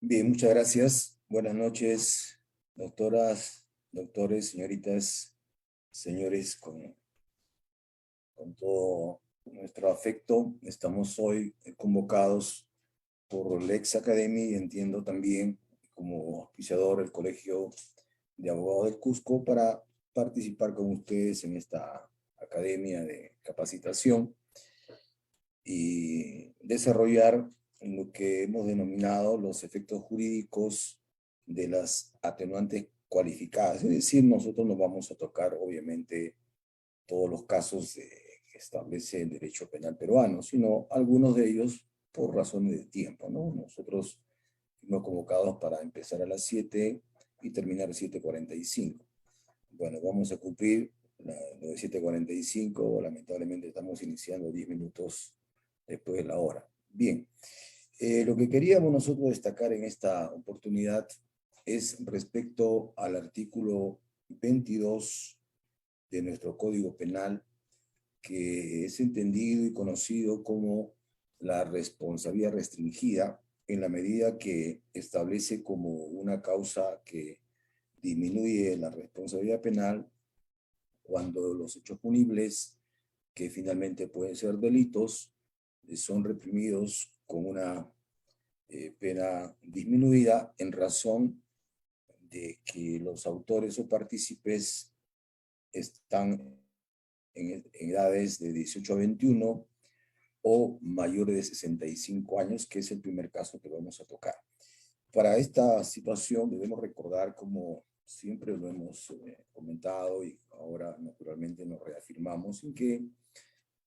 Bien, muchas gracias. Buenas noches, doctoras, doctores, señoritas, señores, con todo nuestro afecto. Estamos hoy convocados por Lex Academy y entiendo también como auspiciador el Colegio de Abogados del Cusco para participar con ustedes en esta academia de capacitación y desarrollar lo que hemos denominado los efectos jurídicos de las atenuantes cualificadas. Es decir, nosotros no vamos a tocar, obviamente, todos los casos que establece el derecho penal peruano, sino algunos de ellos por razones de tiempo, ¿no? Nosotros fuimos convocados para empezar a las 7 y terminar a 7:45. Bueno, vamos a cumplir lo de 7:45. Lamentablemente estamos iniciando 10 minutos después de la hora. Bien, lo que queríamos nosotros destacar en esta oportunidad es respecto al artículo 22 de nuestro Código Penal, que es entendido y conocido como la responsabilidad restringida, en la medida que establece como una causa que disminuye la responsabilidad penal cuando los hechos punibles, que finalmente pueden ser delitos, son reprimidos con una pena disminuida en razón de que los autores o partícipes están en edades de 18 a 21 o mayores de 65 años, que es el primer caso que vamos a tocar. Para esta situación debemos recordar, como siempre lo hemos comentado y ahora naturalmente nos reafirmamos, en que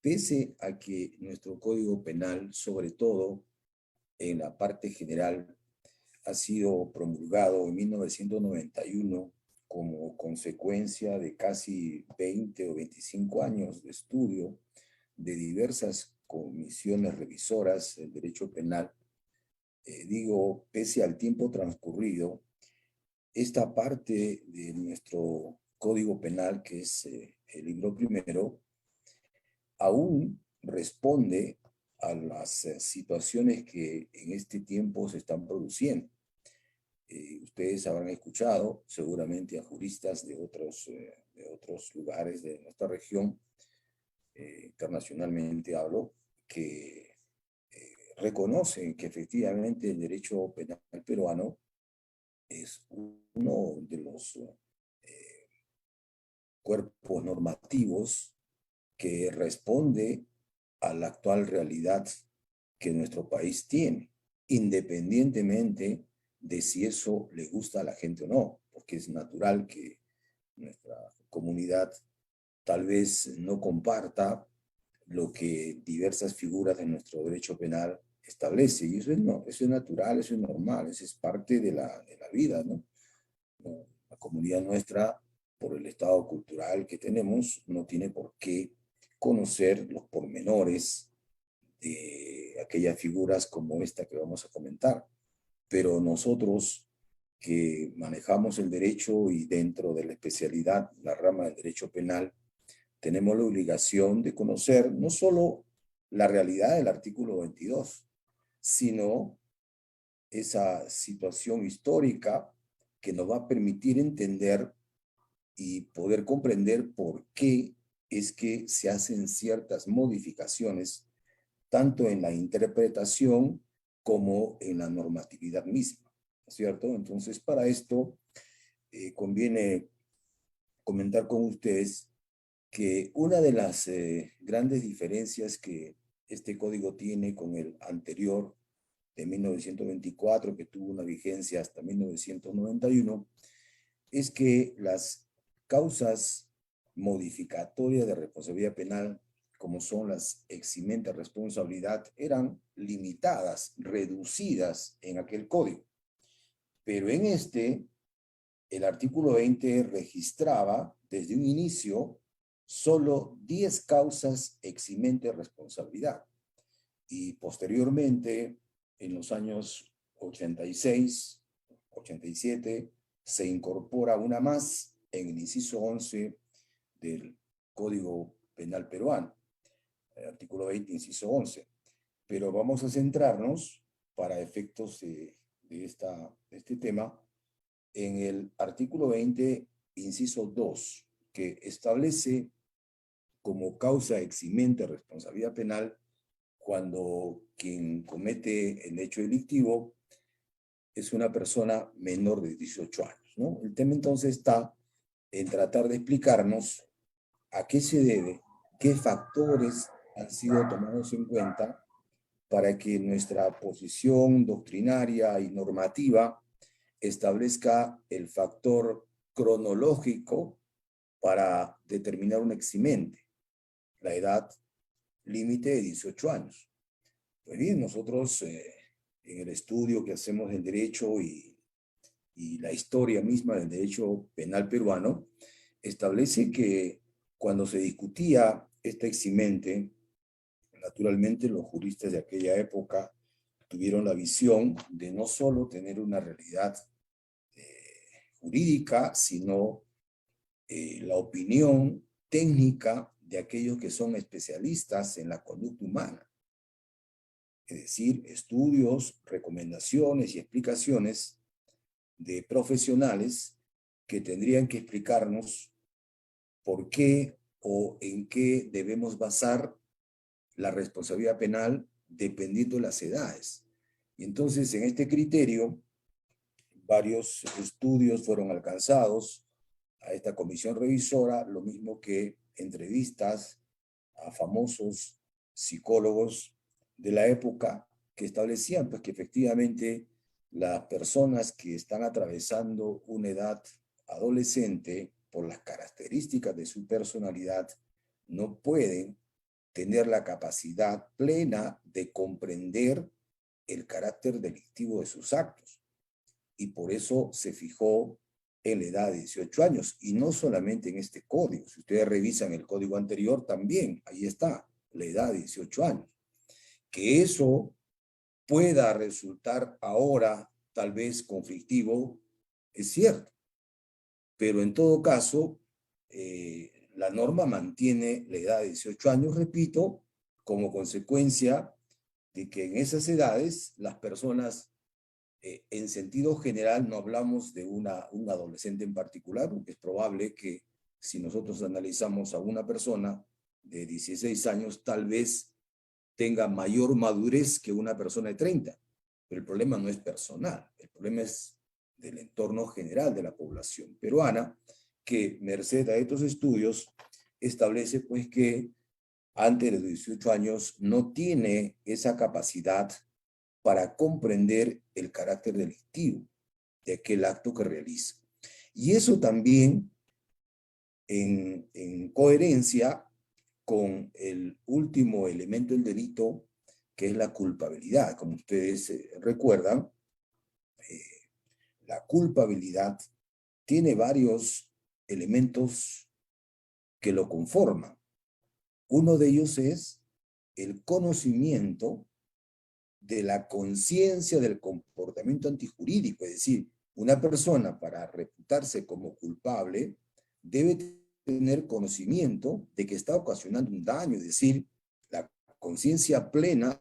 pese a que nuestro Código Penal, sobre todo en la parte general, ha sido promulgado en 1991 como consecuencia de casi 20 o 25 años de estudio de diversas comisiones revisoras del derecho penal. Digo, pese al tiempo transcurrido, esta parte de nuestro Código Penal, que es el libro primero, aún responde a las situaciones que en este tiempo se están produciendo. Ustedes habrán escuchado seguramente a juristas de otros lugares de nuestra región, internacionalmente hablo, que reconocen que efectivamente el derecho penal peruano es uno de los cuerpos normativos que responde a la actual realidad que nuestro país tiene, independientemente de si eso le gusta a la gente o no, porque es natural que nuestra comunidad tal vez no comparta lo que diversas figuras de nuestro derecho penal establece, y eso es, no, eso es natural, eso es normal, eso es parte de la vida, ¿no? La comunidad nuestra, por el estado cultural que tenemos, no tiene por qué conocer los pormenores de aquellas figuras como esta que vamos a comentar. Pero nosotros que manejamos el derecho y dentro de la especialidad, la rama del derecho penal, tenemos la obligación de conocer no solo la realidad del artículo 22, sino esa situación histórica que nos va a permitir entender y poder comprender por qué es que se hacen ciertas modificaciones, tanto en la interpretación como en la normatividad misma, ¿cierto? Entonces, para esto conviene comentar con ustedes que una de las grandes diferencias que este código tiene con el anterior de 1924, que tuvo una vigencia hasta 1991, es que las causas modificatorias de responsabilidad penal, como son las eximentes de responsabilidad, eran limitadas, reducidas en aquel código. Pero en este, el artículo 20 registraba desde un inicio solo 10 causas eximentes de responsabilidad. Y posteriormente, en los años 86, 87, se incorpora una más en el inciso 11 del Código Penal peruano, el artículo 20, inciso 11. Pero vamos a centrarnos, para efectos de este tema en el artículo 20, inciso 2, que establece como causa eximente de responsabilidad penal cuando quien comete el hecho delictivo es una persona menor de 18 años, ¿no? El tema entonces está en tratar de explicarnos a qué se debe, qué factores han sido tomados en cuenta para que nuestra posición doctrinaria y normativa establezca el factor cronológico para determinar un eximente, la edad límite de 18 años. Pues bien, nosotros en el estudio que hacemos del derecho y la historia misma del derecho penal peruano, establece que cuando se discutía este eximente, naturalmente los juristas de aquella época tuvieron la visión de no solo tener una realidad jurídica, sino la opinión técnica de aquellos que son especialistas en la conducta humana. Es decir, estudios, recomendaciones y explicaciones de profesionales que tendrían que explicarnos por qué o en qué debemos basar la responsabilidad penal dependiendo de las edades. Y entonces, en este criterio, varios estudios fueron alcanzados a esta comisión revisora, lo mismo que entrevistas a famosos psicólogos de la época que establecían pues, que efectivamente las personas que están atravesando una edad adolescente, por las características de su personalidad, no pueden tener la capacidad plena de comprender el carácter delictivo de sus actos. Y por eso se fijó en la edad de 18 años, y no solamente en este código. Si ustedes revisan el código anterior, también ahí está, la edad de 18 años. Que eso pueda resultar ahora tal vez conflictivo, es cierto, pero en todo caso, la norma mantiene la edad de 18 años, repito, como consecuencia de que en esas edades las personas, en sentido general, no hablamos de un adolescente en particular, porque es probable que si nosotros analizamos a una persona de 16 años, tal vez tenga mayor madurez que una persona de 30. Pero el problema no es personal, el problema es del entorno general de la población peruana, que merced a estos estudios establece pues que antes de los 18 años no tiene esa capacidad para comprender el carácter delictivo de aquel acto que realiza. Y eso también en coherencia con el último elemento del delito, que es la culpabilidad. Como ustedes recuerdan, la culpabilidad tiene varios elementos que lo conforman. Uno de ellos es el conocimiento de la conciencia del comportamiento antijurídico, es decir, una persona para reputarse como culpable debe tener conocimiento de que está ocasionando un daño, es decir, la conciencia plena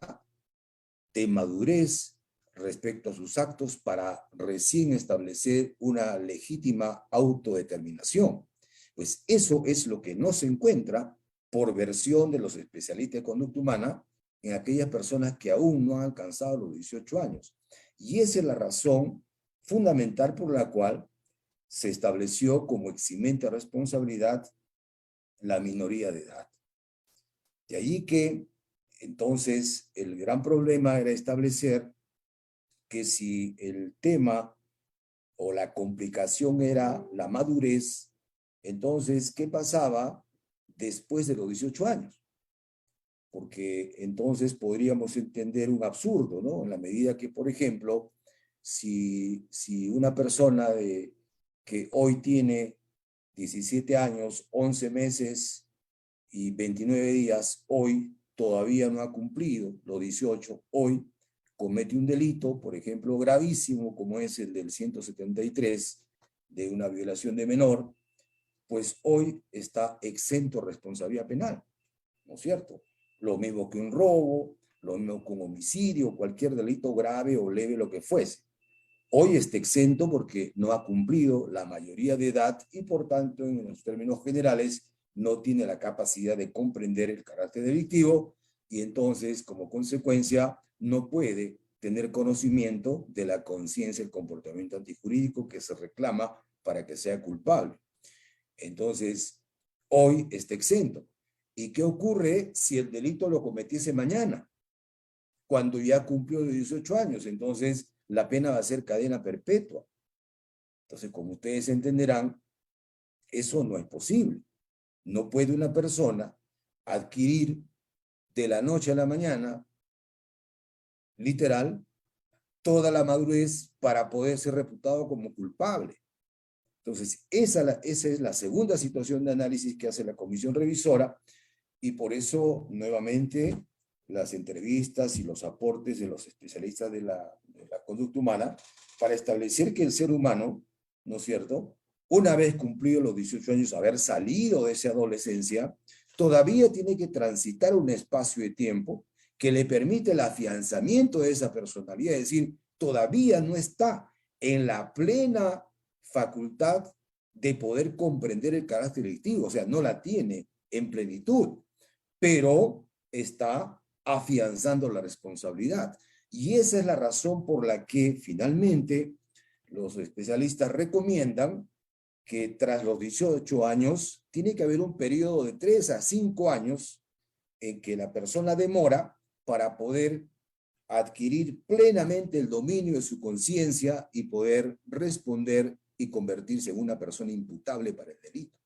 de madurez respecto a sus actos para recién establecer una legítima autodeterminación. Pues eso es lo que no se encuentra, por versión de los especialistas de conducta humana, en aquellas personas que aún no han alcanzado los 18 años. Y esa es la razón fundamental por la cual se estableció como eximente de responsabilidad la minoría de edad. De allí que, entonces, el gran problema era establecer que si el tema o la complicación era la madurez, entonces, ¿qué pasaba después de los 18 años? Porque entonces podríamos entender un absurdo, ¿no? En la medida que, por ejemplo, si una persona que hoy tiene 17 años, 11 meses y 29 días, hoy todavía no ha cumplido los 18, hoy comete un delito, por ejemplo, gravísimo, como es el del 173, de una violación de menor, pues hoy está exento de responsabilidad penal, ¿no es cierto? Lo mismo que un robo, lo mismo que un homicidio, cualquier delito grave o leve, lo que fuese. Hoy está exento porque no ha cumplido la mayoría de edad y por tanto, en los términos generales, no tiene la capacidad de comprender el carácter delictivo y entonces, como consecuencia, no puede tener conocimiento de la conciencia del comportamiento antijurídico que se reclama para que sea culpable. Entonces, hoy está exento. ¿Y qué ocurre si el delito lo cometiese mañana, cuando ya cumplió 18 años? Entonces, la pena va a ser cadena perpetua. Entonces, como ustedes entenderán, eso no es posible. No puede una persona adquirir de la noche a la mañana, literal, toda la madurez para poder ser reputado como culpable. Entonces, esa es la segunda situación de análisis que hace la comisión revisora y por eso, nuevamente, las entrevistas y los aportes de los especialistas de la conducta humana para establecer que el ser humano, ¿no es cierto?, una vez cumplido los 18 años, haber salido de esa adolescencia, todavía tiene que transitar un espacio de tiempo que le permite el afianzamiento de esa personalidad, es decir, todavía no está en la plena facultad de poder comprender el carácter delictivo, o sea, no la tiene en plenitud, pero está afianzando la responsabilidad. Y esa es la razón por la que finalmente los especialistas recomiendan que tras los 18 años tiene que haber un periodo de 3 a 5 años en que la persona demora para poder adquirir plenamente el dominio de su conciencia y poder responder y convertirse en una persona imputable para el delito.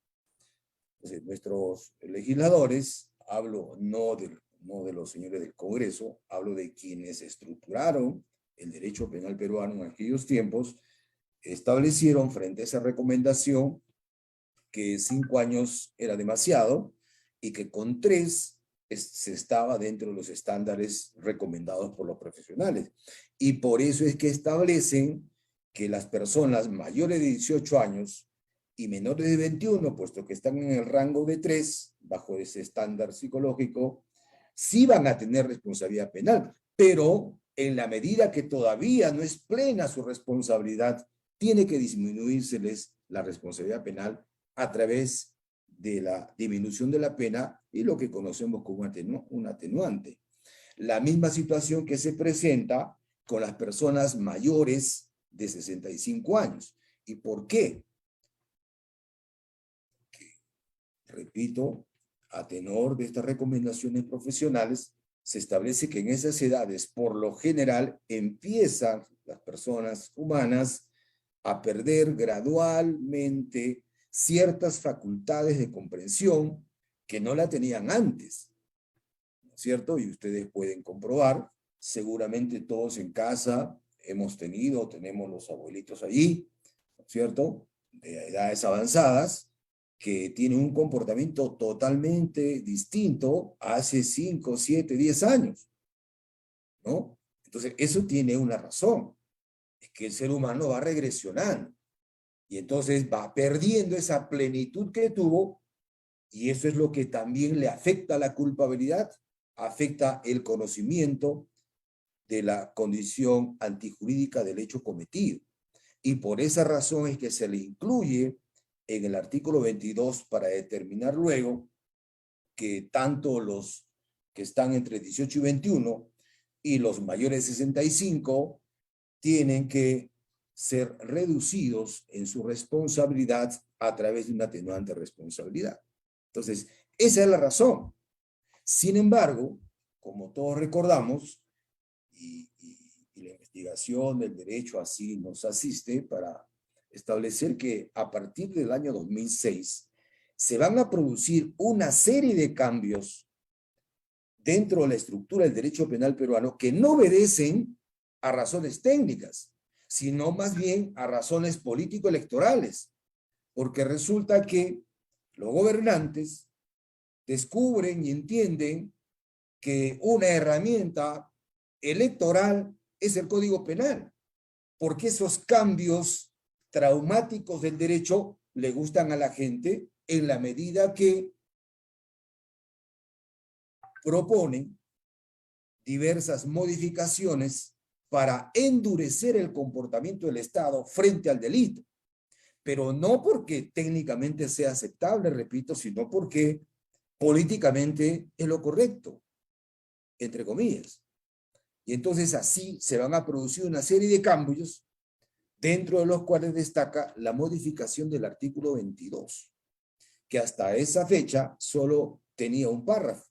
Entonces, nuestros legisladores, hablo no de los señores del Congreso, hablo de quienes estructuraron el derecho penal peruano en aquellos tiempos, establecieron frente a esa recomendación que 5 años era demasiado y que con 3 se estaba dentro de los estándares recomendados por los profesionales. Y por eso es que establecen que las personas mayores de 18 años y menores de 21, puesto que están en el rango de 3, bajo ese estándar psicológico, sí van a tener responsabilidad penal, pero en la medida que todavía no es plena su responsabilidad, tiene que disminuírseles la responsabilidad penal a través de la disminución de la pena y lo que conocemos como un atenuante. La misma situación que se presenta con las personas mayores de 65 años. ¿Y por qué? Repito, a tenor de estas recomendaciones profesionales, se establece que en esas edades, por lo general, empiezan las personas humanas a perder gradualmente ciertas facultades de comprensión que no la tenían antes, ¿no es cierto? Y ustedes pueden comprobar, seguramente todos en casa hemos tenido, tenemos los abuelitos allí, ¿no es cierto? De edades avanzadas, que tienen un comportamiento totalmente distinto hace 5, 7, 10 años, ¿no? Entonces, eso tiene una razón, es que el ser humano va regresionando y entonces va perdiendo esa plenitud que tuvo y eso es lo que también le afecta a la culpabilidad, afecta el conocimiento de la condición antijurídica del hecho cometido. Y por esa razón es que se le incluye en el artículo 22 para determinar luego que tanto los que están entre 18 y 21 y los mayores de 65 tienen que ser reducidos en su responsabilidad a través de una atenuante responsabilidad. Entonces, esa es la razón. Sin embargo, como todos recordamos, y la investigación del derecho así nos asiste para establecer que a partir del año 2006 se van a producir una serie de cambios dentro de la estructura del derecho penal peruano que no obedecen a razones técnicas, sino más bien a razones político-electorales, porque resulta que los gobernantes descubren y entienden que una herramienta electoral es el Código Penal, porque esos cambios traumáticos del derecho le gustan a la gente en la medida que proponen diversas modificaciones para endurecer el comportamiento del Estado frente al delito. Pero no porque técnicamente sea aceptable, repito, sino porque políticamente es lo correcto, entre comillas. Y entonces así se van a producir una serie de cambios, dentro de los cuales destaca la modificación del artículo 22, que hasta esa fecha solo tenía un párrafo.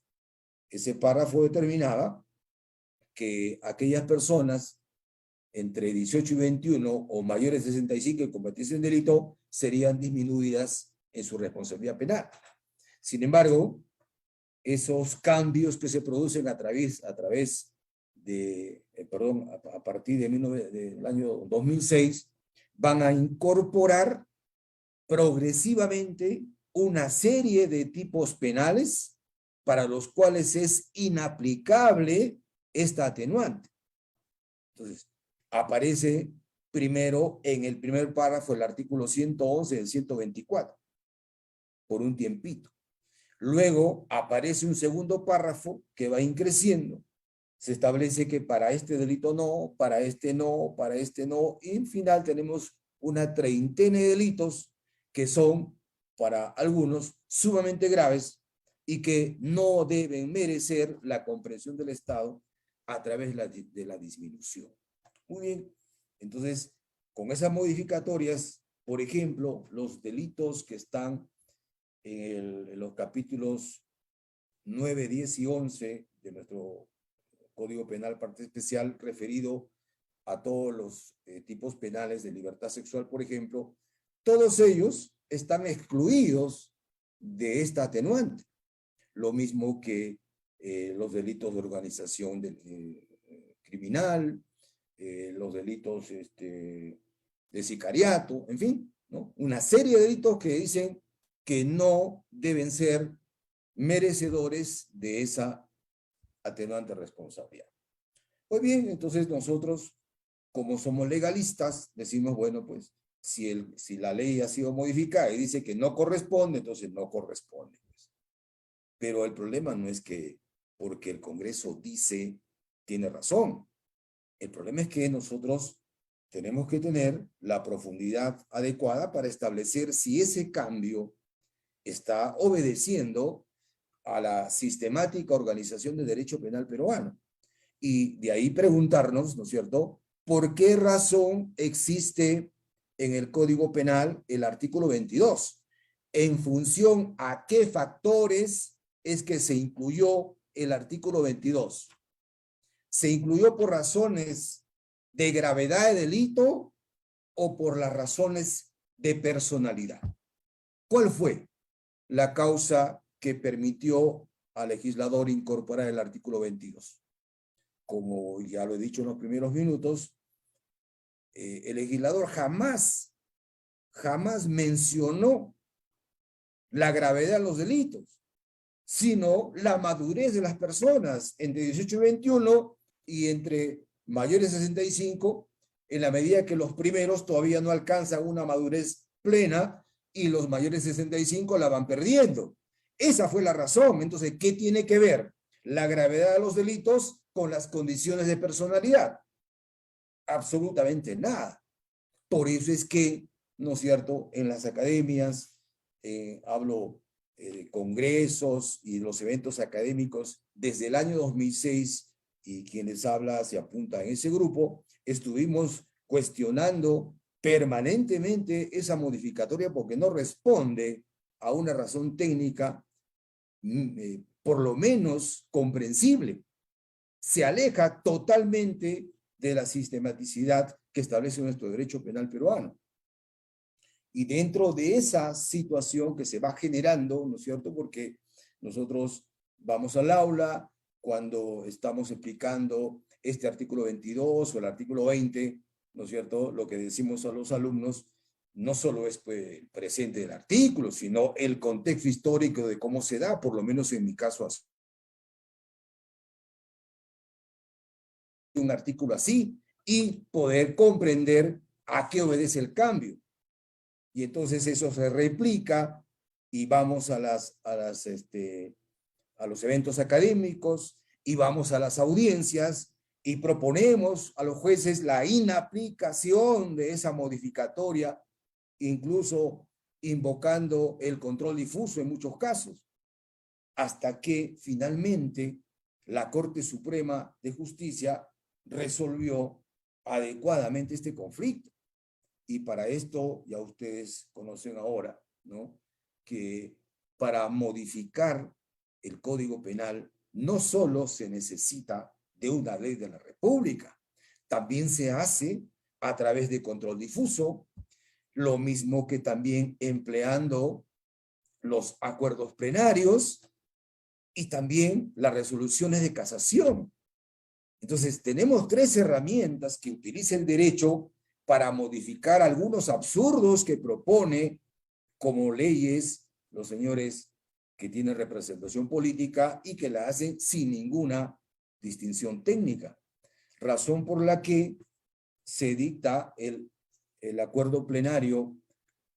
Ese párrafo determinaba que aquellas personas entre 18 y 21 o mayores de 65 que cometiesen delito serían disminuidas en su responsabilidad penal. Sin embargo, esos cambios que se producen a partir del año 2006, van a incorporar progresivamente una serie de tipos penales para los cuales es inaplicable esta atenuante. Entonces, aparece primero en el primer párrafo el artículo 111 del 124, por un tiempito. Luego aparece un segundo párrafo que va increciendo. Se establece que para este delito no, para este no, para este no, y en final tenemos una treintena de delitos que son, para algunos, sumamente graves y que no deben merecer la comprensión del Estado a través de la disminución. Muy bien, entonces, con esas modificatorias, por ejemplo, los delitos que están en los capítulos 9, 10 y 11 de nuestro Código Penal, parte especial, referido a todos los tipos penales de libertad sexual, por ejemplo, todos ellos están excluidos de esta atenuante. Lo mismo que los delitos de organización criminal, los delitos de sicariato, en fin, ¿no? Una serie de delitos que dicen que no deben ser merecedores de esa atenuante responsabilidad. Pues bien, entonces nosotros, como somos legalistas, decimos, bueno, pues si la ley ha sido modificada y dice que no corresponde, entonces no corresponde. Pues. Pero el problema no es que porque el Congreso dice, tiene razón. El problema es que nosotros tenemos que tener la profundidad adecuada para establecer si ese cambio está obedeciendo a la sistemática organización del derecho penal peruano. Y de ahí preguntarnos, ¿no es cierto?, ¿por qué razón existe en el Código Penal el artículo 22? ¿En función a qué factores es que se incluyó el artículo 22? ¿Se incluyó por razones de gravedad de delito o por las razones de personalidad? ¿Cuál fue la causa que permitió al legislador incorporar el artículo 22? Como ya lo he dicho en los primeros minutos, el legislador jamás mencionó la gravedad de los delitos, sino la madurez de las personas entre 18 y 21 y entre mayores de 65, en la medida que los primeros todavía no alcanzan una madurez plena y los mayores de 65 la van perdiendo. Esa fue la razón. Entonces, ¿qué tiene que ver la gravedad de los delitos con las condiciones de personalidad? Absolutamente nada. Por eso es que, ¿no es cierto?, en las academias, hablo de congresos y los eventos académicos, desde el año 2006, y quienes hablan se apuntan en ese grupo, estuvimos cuestionando permanentemente esa modificatoria porque no responde a una razón técnica, por lo menos comprensible. Se aleja totalmente de la sistematicidad que establece nuestro derecho penal peruano. Y dentro de esa situación que se va generando, ¿no es cierto? Porque nosotros vamos al aula cuando estamos explicando este artículo 22 o el artículo 20, ¿no es cierto? Lo que decimos a los alumnos no solo es pues, el presente del artículo, sino el contexto histórico de cómo se da, por lo menos en mi caso así. Un artículo así y poder comprender a qué obedece el cambio. Y entonces eso se replica y vamos a los eventos académicos y vamos a las audiencias y proponemos a los jueces la inaplicación de esa modificatoria, incluso invocando el control difuso en muchos casos, hasta que finalmente la Corte Suprema de Justicia resolvió adecuadamente este conflicto. Y para esto, ya ustedes conocen ahora, ¿no?, que para modificar el Código Penal no solo se necesita de una ley de la República, también se hace a través de control difuso, lo mismo que también empleando los acuerdos plenarios y también las resoluciones de casación. Entonces, tenemos 3 herramientas que utiliza el derecho para modificar algunos absurdos que propone como leyes los señores que tienen representación política y que la hacen sin ninguna distinción técnica. Razón por la que se dicta el acuerdo plenario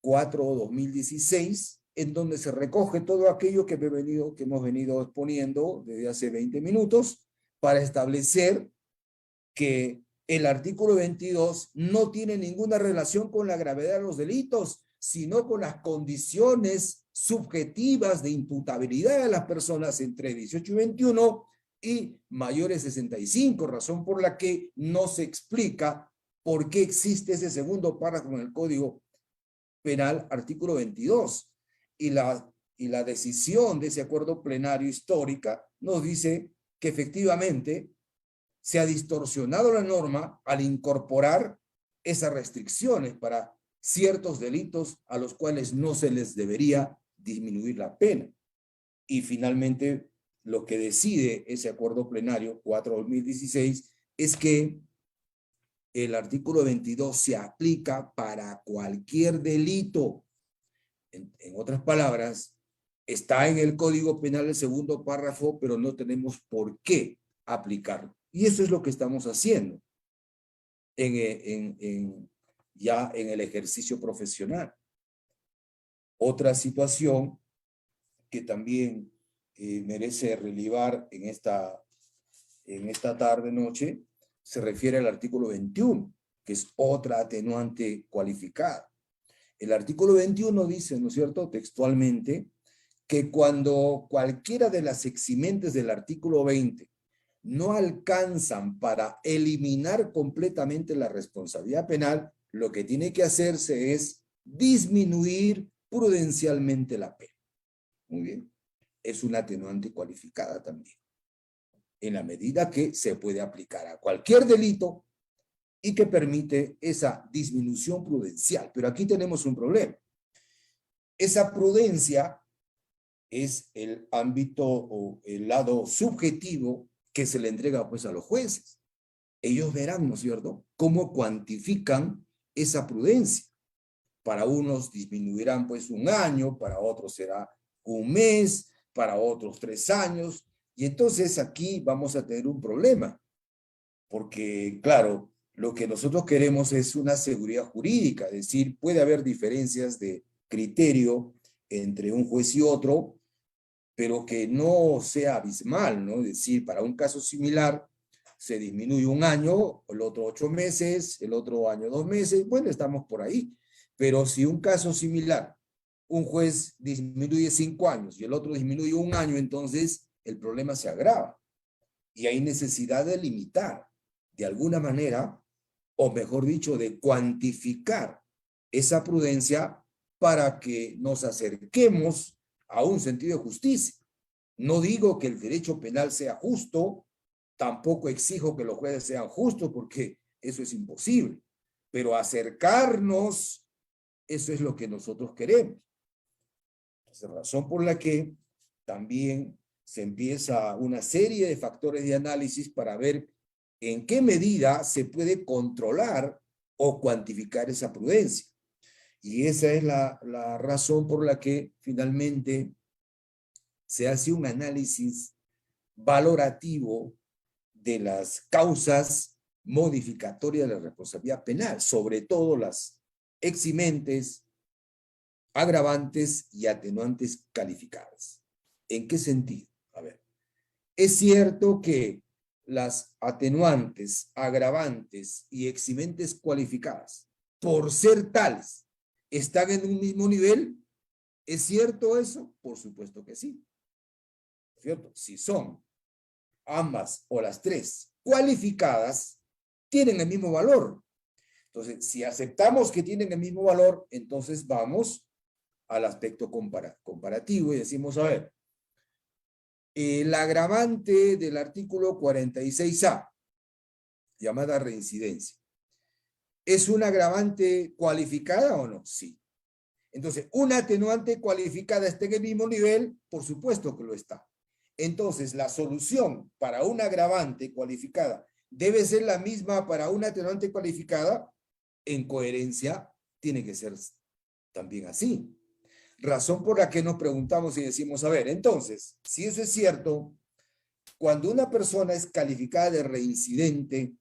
4/2016, en donde se recoge todo aquello que hemos venido exponiendo desde hace 20 minutos para establecer que el artículo 22 no tiene ninguna relación con la gravedad de los delitos, sino con las condiciones subjetivas de imputabilidad de las personas entre 18 y 21 y mayores de 65, razón por la que no se explica por qué existe ese segundo párrafo en el Código Penal, artículo 22. Y la decisión de ese acuerdo plenario histórica nos dice que efectivamente se ha distorsionado la norma al incorporar esas restricciones para ciertos delitos a los cuales no se les debería disminuir la pena. Y finalmente, lo que decide ese acuerdo plenario 4/2016 es que el artículo 22 se aplica para cualquier delito. En otras palabras, está en el Código Penal el segundo párrafo, pero no tenemos por qué aplicarlo. Y eso es lo que estamos haciendo ya en el ejercicio profesional. Otra situación que también merece relevar en esta tarde-noche se refiere al artículo 21, que es otra atenuante cualificada. El artículo 21 dice, ¿no es cierto?, textualmente, que cuando cualquiera de las eximentes del artículo 20 no alcanzan para eliminar completamente la responsabilidad penal, lo que tiene que hacerse es disminuir prudencialmente la pena. Muy bien. Es una atenuante cualificada también, en la medida que se puede aplicar a cualquier delito y que permite esa disminución prudencial. Pero aquí tenemos un problema. Esa prudencia es el ámbito o el lado subjetivo que se le entrega pues a los jueces. Ellos verán, ¿no es cierto?, cómo cuantifican esa prudencia. Para unos disminuirán pues 1 año, para otros será 1 mes, para otros 3 años. Y entonces aquí vamos a tener un problema, porque claro, lo que nosotros queremos es una seguridad jurídica, es decir, puede haber diferencias de criterio entre un juez y otro, pero que no sea abismal, ¿no? Es decir, para un caso similar se disminuye 1 año, el otro 8 meses, el otro año 2 meses, bueno, estamos por ahí. Pero si un caso similar, un juez disminuye 5 años y el otro disminuye 1 año, entonces el problema se agrava. Y hay necesidad de limitar, de alguna manera, o mejor dicho, de cuantificar esa prudencia para que nos acerquemos a un sentido de justicia. No digo que el derecho penal sea justo, tampoco exijo que los jueces sean justos, porque eso es imposible. Pero acercarnos, eso es lo que nosotros queremos. Es la razón por la que también se empieza una serie de factores de análisis para ver en qué medida se puede controlar o cuantificar esa prudencia. Y esa es la razón por la que finalmente se hace un análisis valorativo de las causas modificatorias de la responsabilidad penal, sobre todo las eximentes, agravantes y atenuantes calificadas. ¿En qué sentido? A ver, es cierto que las atenuantes, agravantes y eximentes cualificadas, por ser tales, están en un mismo nivel. ¿Es cierto eso? Por supuesto que sí. ¿Cierto? Si son ambas o las tres cualificadas, tienen el mismo valor. Entonces, si aceptamos que tienen el mismo valor, entonces vamos al aspecto comparativo y decimos, a ver, el agravante del artículo 46A, llamada reincidencia, ¿es una agravante cualificada o no? Sí. Entonces, una atenuante cualificada está en el mismo nivel, por supuesto que lo está. Entonces, la solución para una agravante cualificada debe ser la misma para una atenuante cualificada. En coherencia, tiene que ser también así. Razón por la que nos preguntamos y decimos, a ver, entonces, si eso es cierto, cuando una persona es calificada de reincidente,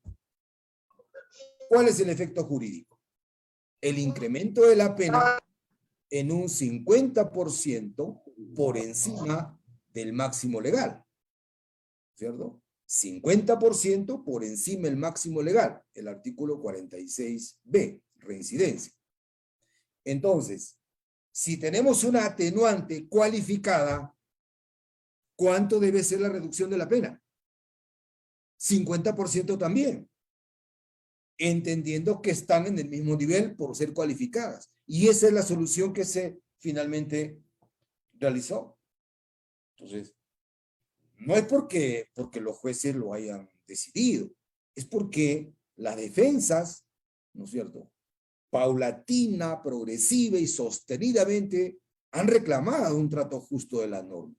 ¿cuál es el efecto jurídico? El incremento de la pena en un 50% por encima del máximo legal, ¿cierto? 50% por encima del máximo legal, el artículo 46B, reincidencia. Entonces, si tenemos una atenuante cualificada, ¿cuánto debe ser la reducción de la pena? 50% también, entendiendo que están en el mismo nivel por ser cualificadas. Y esa es la solución que se finalmente realizó. Entonces, no es porque los jueces lo hayan decidido, es porque las defensas, ¿no es cierto?, paulatina, progresiva y sostenidamente han reclamado un trato justo de la norma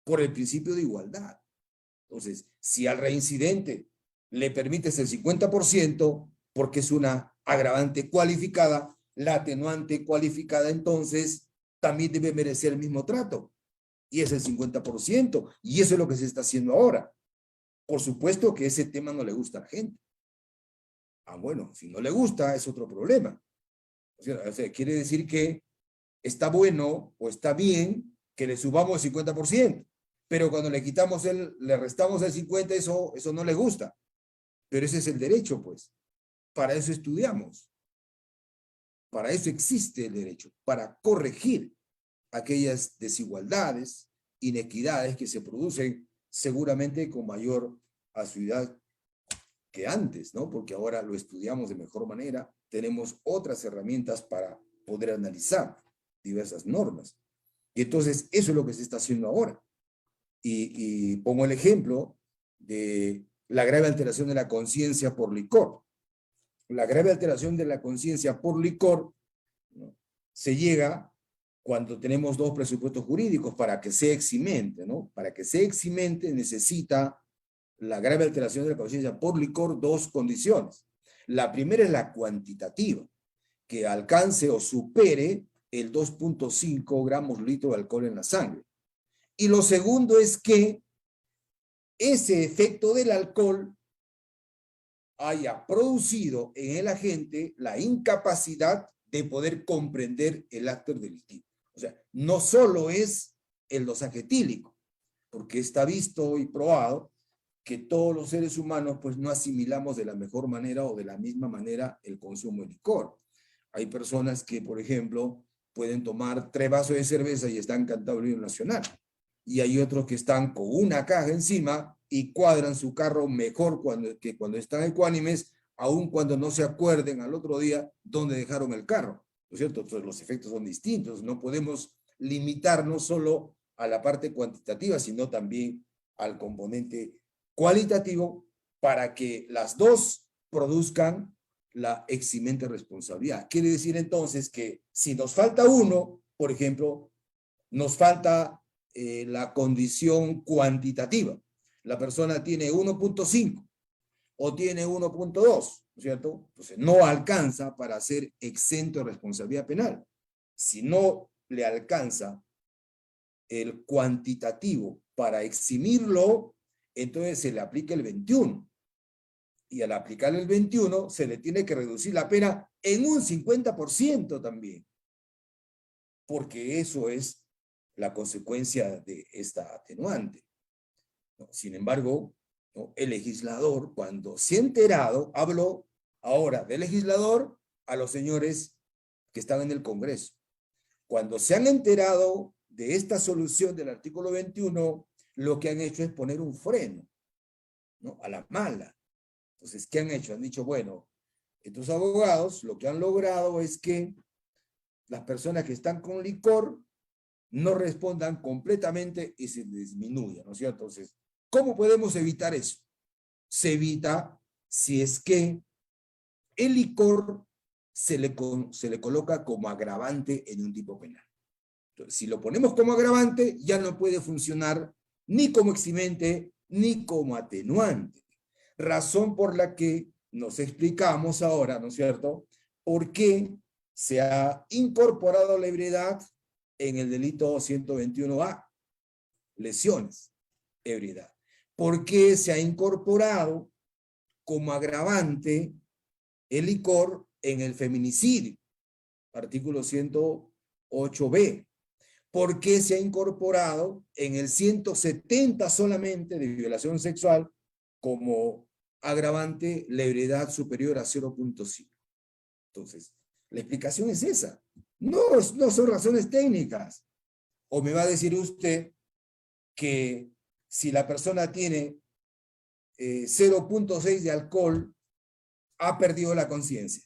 por el principio de igualdad. Entonces, si al reincidente le permites el 50% porque es una agravante cualificada, la atenuante cualificada entonces también debe merecer el mismo trato. Y es el 50%. Y eso es lo que se está haciendo ahora. Por supuesto que ese tema no le gusta a la gente. Ah, bueno, si no le gusta es otro problema. O sea, quiere decir que está bueno o está bien que le subamos el 50%, pero cuando le quitamos le restamos el 50%, eso no le gusta. Pero ese es el derecho, pues. Para eso estudiamos. Para eso existe el derecho, para corregir aquellas desigualdades, inequidades que se producen seguramente con mayor asiduidad que antes, ¿no? Porque ahora lo estudiamos de mejor manera, tenemos otras herramientas para poder analizar diversas normas. Y entonces eso es lo que se está haciendo ahora. Y pongo el ejemplo de la grave alteración de la conciencia por licor. La grave alteración de la conciencia por licor, ¿no?, se llega cuando tenemos dos presupuestos jurídicos para que sea eximente, ¿no? Para que sea eximente necesita la grave alteración de la conciencia por licor dos condiciones. La primera es la cuantitativa, que alcance o supere el 2.5 gramos litro de alcohol en la sangre. Y lo segundo es que ese efecto del alcohol haya producido en el agente la incapacidad de poder comprender el acto delictivo. O sea, no solo es el dosaje etílico, porque está visto y probado que todos los seres humanos pues no asimilamos de la mejor manera o de la misma manera el consumo de licor. Hay personas que, por ejemplo, pueden tomar 3 vasos de cerveza y están cantando el himno nacional. Y hay otros que están con una caja encima y cuadran su carro mejor que cuando están ecuánimes, aun cuando no se acuerden al otro día dónde dejaron el carro. ¿No es cierto? Entonces los efectos son distintos. No podemos limitarnos solo a la parte cuantitativa, sino también al componente cualitativo para que las dos produzcan la eximente responsabilidad. Quiere decir entonces que si nos falta uno, por ejemplo, nos falta la condición cuantitativa. La persona tiene 1.5 o tiene 1.2, ¿no es cierto? Entonces no alcanza para ser exento de responsabilidad penal. Si no le alcanza el cuantitativo para eximirlo, entonces se le aplica el 21. Y al aplicar el 21, se le tiene que reducir la pena en un 50% también. Porque eso es la consecuencia de esta atenuante. Sin embargo, ¿no? El legislador, cuando se ha enterado, habló ahora del legislador a los señores que están en el Congreso. Cuando se han enterado de esta solución del artículo 21, lo que han hecho es poner un freno, ¿no? A la mala. Entonces, ¿qué han hecho? Han dicho, bueno, estos abogados lo que han logrado es que las personas que están con licor no respondan completamente y se disminuya, ¿no es cierto? Entonces, ¿cómo podemos evitar eso? Se evita si es que el licor se le coloca como agravante en un tipo penal. Entonces, si lo ponemos como agravante, ya no puede funcionar ni como eximente ni como atenuante. Razón por la que nos explicamos ahora, ¿no es cierto?, por qué se ha incorporado la ebriedad en el delito 121A, lesiones, ebriedad. ¿Por qué se ha incorporado como agravante el licor en el feminicidio? Artículo 108B. ¿Por qué se ha incorporado en el 170 solamente de violación sexual como agravante la ebriedad superior a 0.5? Entonces, la explicación es esa. No son razones técnicas. O me va a decir usted que si la persona tiene 0.6 de alcohol, ha perdido la conciencia.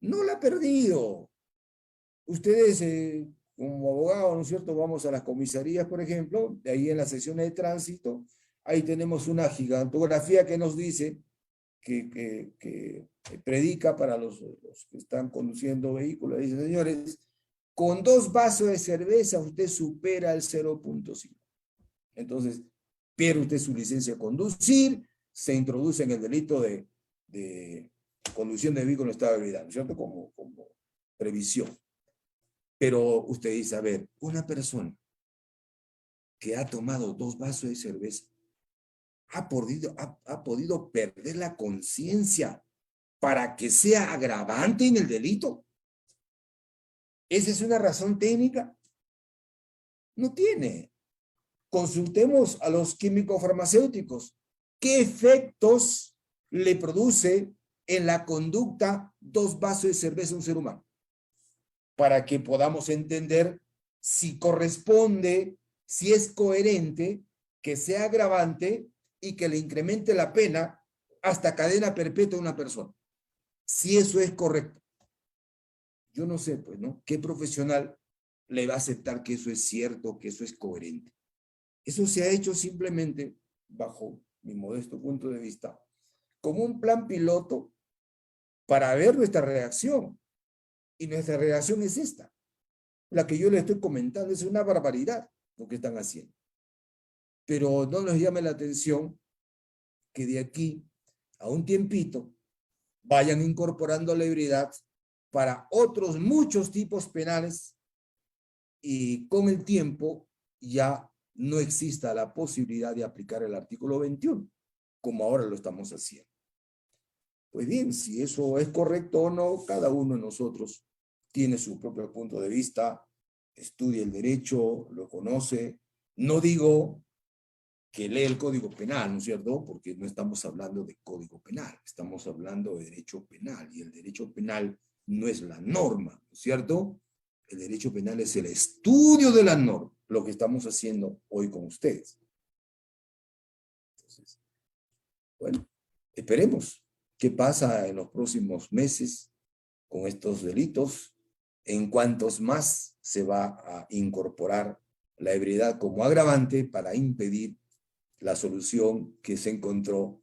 No la ha perdido. Ustedes, como abogados, ¿no es cierto? Vamos a las comisarías, por ejemplo, de ahí en las secciones de tránsito, ahí tenemos una gigantografía que nos dice que predica para los que están conduciendo vehículos. Dice, señores, con 2 vasos de cerveza usted supera el 0.5. Entonces, pierde usted su licencia de conducir, se introduce en el delito de conducción de vehículo en estado de ebriedad, ¿no es cierto? Como previsión. Pero usted dice, a ver, una persona que ha tomado 2 vasos de cerveza ha podido perder la conciencia para que sea agravante en el delito. ¿Esa es una razón técnica? No tiene. Consultemos a los químicos farmacéuticos. ¿Qué efectos le produce en la conducta 2 vasos de cerveza a un ser humano? Para que podamos entender si corresponde, si es coherente, que sea agravante y que le incremente la pena hasta cadena perpetua a una persona. Si eso es correcto. Yo no sé, pues, ¿no? ¿Qué profesional le va a aceptar que eso es cierto, que eso es coherente? Eso se ha hecho simplemente, bajo mi modesto punto de vista, como un plan piloto para ver nuestra reacción. Y nuestra reacción es esta. La que yo le estoy comentando es una barbaridad lo que están haciendo. Pero no nos llame la atención que de aquí a un tiempito vayan incorporando la ebriedad para otros muchos tipos penales y con el tiempo ya no exista la posibilidad de aplicar el artículo 21, como ahora lo estamos haciendo. Pues bien, si eso es correcto o no, cada uno de nosotros tiene su propio punto de vista, estudia el derecho, lo conoce. No digo que lee el Código Penal, ¿no es cierto? Porque no estamos hablando de Código Penal, estamos hablando de derecho penal, y el derecho penal no es la norma, ¿no es cierto? El derecho penal es el estudio de la norma, lo que estamos haciendo hoy con ustedes. Entonces, bueno, esperemos qué pasa en los próximos meses con estos delitos, en cuantos más se va a incorporar la ebriedad como agravante para impedir la solución que se encontró,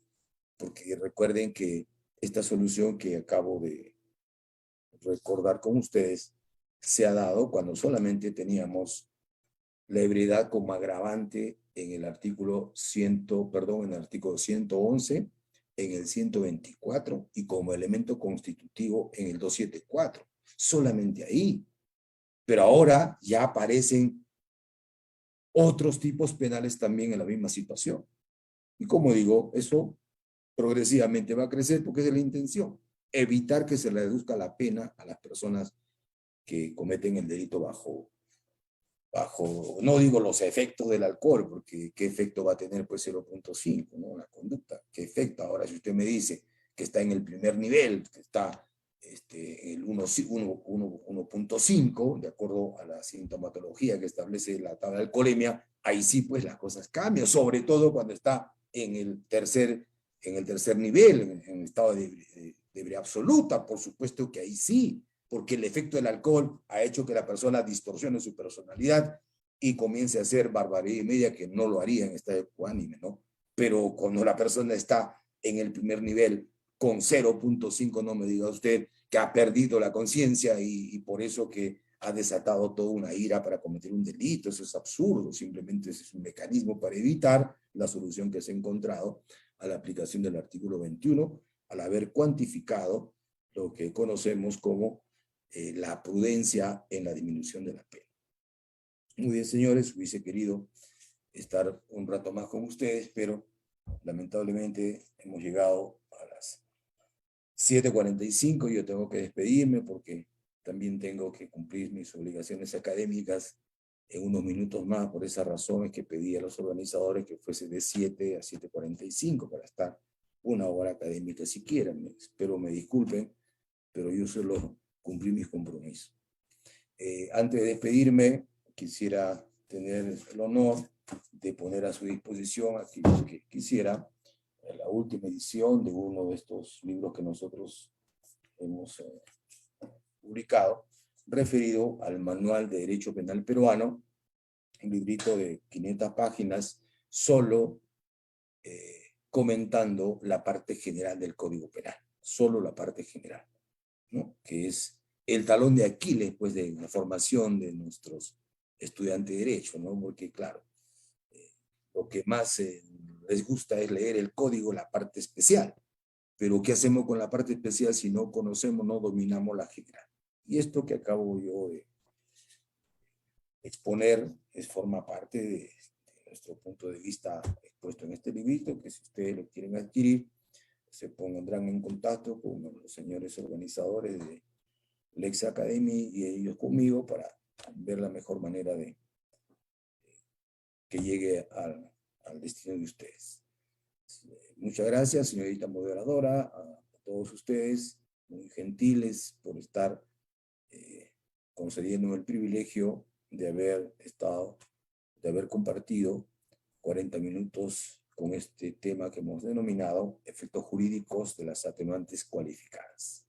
porque recuerden que esta solución que acabo de recordar con ustedes se ha dado cuando solamente teníamos la ebriedad como agravante en el artículo 111, en el 124 y como elemento constitutivo en el 274. Solamente ahí. Pero ahora ya aparecen otros tipos penales también en la misma situación. Y como digo, eso progresivamente va a crecer porque es la intención, evitar que se le reduzca la pena a las personas que cometen el delito bajo bajo, no digo los efectos del alcohol, porque qué efecto va a tener pues 0.5, ¿no? La conducta, qué efecto. Ahora, si usted me dice que está en el primer nivel, que está en el 1.5, de acuerdo a la sintomatología que establece la tabla de alcoholemia, ahí sí pues las cosas cambian, sobre todo cuando está en el tercer nivel, en estado de ebriedad absoluta, por supuesto que ahí sí, porque el efecto del alcohol ha hecho que la persona distorsione su personalidad y comience a hacer barbaridad y media que no lo haría en estado ecuánime, ¿no? Pero cuando la persona está en el primer nivel con 0.5, no me diga usted que ha perdido la conciencia y por eso que ha desatado toda una ira para cometer un delito. Eso es absurdo, simplemente ese es un mecanismo para evitar la solución que se ha encontrado a la aplicación del artículo 21, al haber cuantificado lo que conocemos como la prudencia en la disminución de la pena. Muy bien, señores, hubiese querido estar un rato más con ustedes, pero lamentablemente hemos llegado a las 7:45 y yo tengo que despedirme porque también tengo que cumplir mis obligaciones académicas en unos minutos más. Por esa razón es que pedí a los organizadores que fuese de 7 a 7:45 para estar una hora académica siquiera. Espero me disculpen, pero yo solo cumplí mis compromisos. Antes de despedirme, quisiera tener el honor de poner a su disposición aquello que quisiera, la última edición de uno de estos libros que nosotros hemos publicado, referido al Manual de Derecho Penal Peruano, un librito de 500 páginas, solo comentando la parte general del Código Penal, solo la parte general, ¿no? Que es el talón de Aquiles, pues, de la formación de nuestros estudiantes de Derecho, ¿no? Porque, claro, lo que más les gusta es leer el código, la parte especial. Pero ¿qué hacemos con la parte especial si no conocemos, no dominamos la general? Y esto que acabo yo de exponer forma parte de nuestro punto de vista expuesto en este librito, que si ustedes lo quieren adquirir, se pondrán en contacto con los señores organizadores de Lex Academy y ellos conmigo para ver la mejor manera de que llegue al destino de ustedes. Muchas gracias, señorita moderadora, a todos ustedes, muy gentiles por estar concediéndome el privilegio de haber estado, de haber compartido 40 minutos con este tema que hemos denominado efectos jurídicos de las atenuantes cualificadas.